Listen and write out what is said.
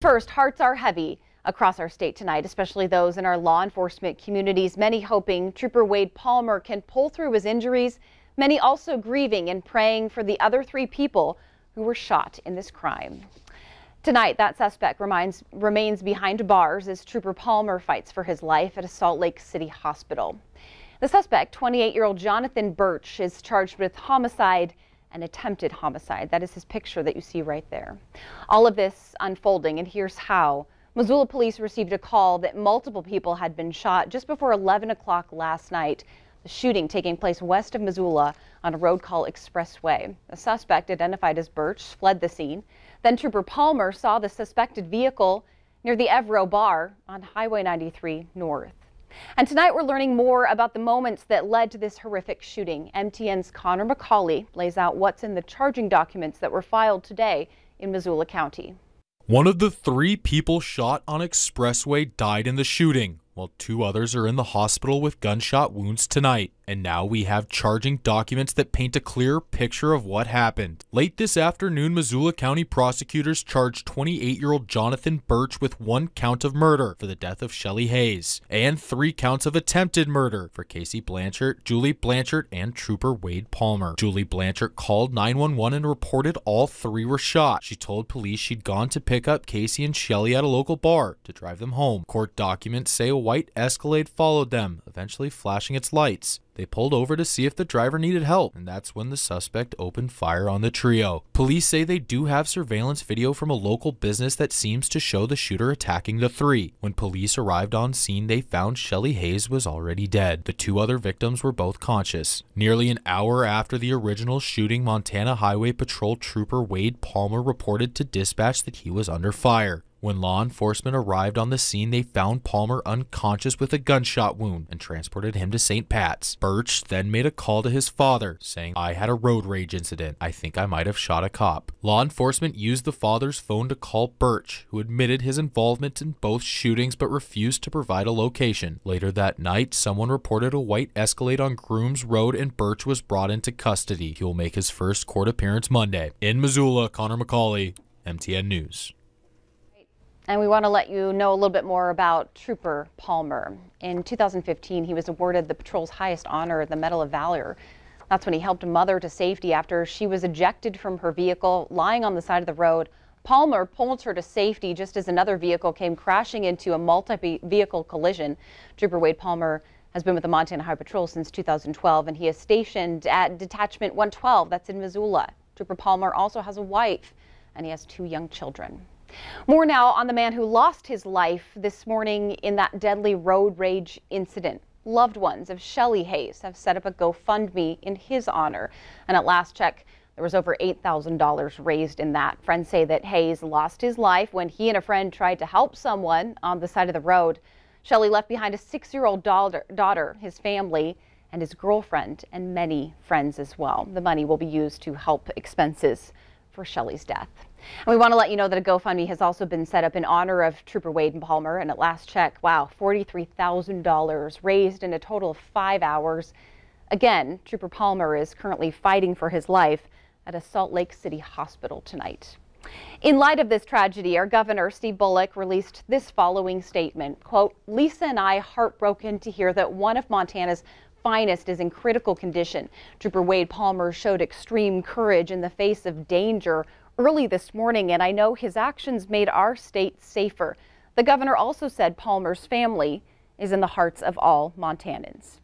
First, hearts are heavy across our state tonight, especially those in our law enforcement communities, many hoping Trooper Wade Palmer can pull through his injuries, many also grieving and praying for the other 3 people who were shot in this crime. Tonight, that suspect remains behind bars as Trooper Palmer fights for his life at a Salt Lake City hospital. The suspect, 28-year-old Jonathan Birch, is charged with homicide and attempted homicide. That is his picture that you see right there. All of this unfolding, and here's how. Missoula police received a call that multiple people had been shot just before 11 o'clock last night. The shooting taking place west of Missoula on a road called Expressway. The suspect, identified as Birch, fled the scene. Then Trooper Palmer saw the suspected vehicle near the Evro Bar on Highway 93 North. And tonight we're learning more about the moments that led to this horrific shooting. MTN's Connor McCauley lays out what's in the charging documents that were filed today in Missoula County. One of the 3 people shot on Expressway died in the shooting, while 2 others are in the hospital with gunshot wounds tonight. And now we have charging documents that paint a clear picture of what happened. Late this afternoon, Missoula County prosecutors charged 28-year-old Jonathan Birch with 1 count of murder for the death of Shelly Hayes and 3 counts of attempted murder for Casey Blanchard, Julie Blanchard, and Trooper Wade Palmer. Julie Blanchard called 911 and reported all 3 were shot. She told police she'd gone to pick up Casey and Shelly at a local bar to drive them home. Court documents say a white Escalade followed them, eventually flashing its lights. They pulled over to see if the driver needed help, and that's when the suspect opened fire on the trio. Police say they do have surveillance video from a local business that seems to show the shooter attacking the 3. When police arrived on scene, they found Shelly Hayes was already dead. The 2 other victims were both conscious. Nearly an hour after the original shooting, Montana Highway Patrol Trooper Wade Palmer reported to dispatch that he was under fire. When law enforcement arrived on the scene, they found Palmer unconscious with a gunshot wound and transported him to St. Pat's. Birch then made a call to his father, saying, "I had a road rage incident. I think I might have shot a cop." Law enforcement used the father's phone to call Birch, who admitted his involvement in both shootings but refused to provide a location. Later that night, someone reported a white Escalade on Grooms Road and Birch was brought into custody. He will make his first court appearance Monday. In Missoula, Connor McCauley, MTN News. And we want to let you know a little bit more about Trooper Palmer. In 2015, he was awarded the patrol's highest honor, the Medal of Valor. That's when he helped a mother to safety after she was ejected from her vehicle lying on the side of the road. Palmer pulled her to safety just as another vehicle came crashing into a multi-vehicle collision. Trooper Wade Palmer has been with the Montana Highway Patrol since 2012, and he is stationed at Detachment 112, that's in Missoula. Trooper Palmer also has a wife, and he has 2 young children. More now on the man who lost his life this morning in that deadly road rage incident. Loved ones of Shelly Hayes have set up a GoFundMe in his honor. And at last check, there was over $8,000 raised in that. Friends say that Hayes lost his life when he and a friend tried to help someone on the side of the road. Shelly left behind a 6-year-old daughter, his family, and his girlfriend, and many friends as well. The money will be used to help expenses for Shelly's death. And we want to let you know that a GoFundMe has also been set up in honor of Trooper Wade Palmer. And at last check, wow, $43,000 raised in a total of 5 hours. Again, Trooper Palmer is currently fighting for his life at a Salt Lake City hospital tonight. In light of this tragedy, our governor, Steve Bullock, released this following statement, quote, "Lisa and I heartbroken to hear that one of Montana's finest is in critical condition. Trooper Wade Palmer showed extreme courage in the face of danger early this morning, and I know his actions made our state safer." The governor also said Palmer's family is in the hearts of all Montanans.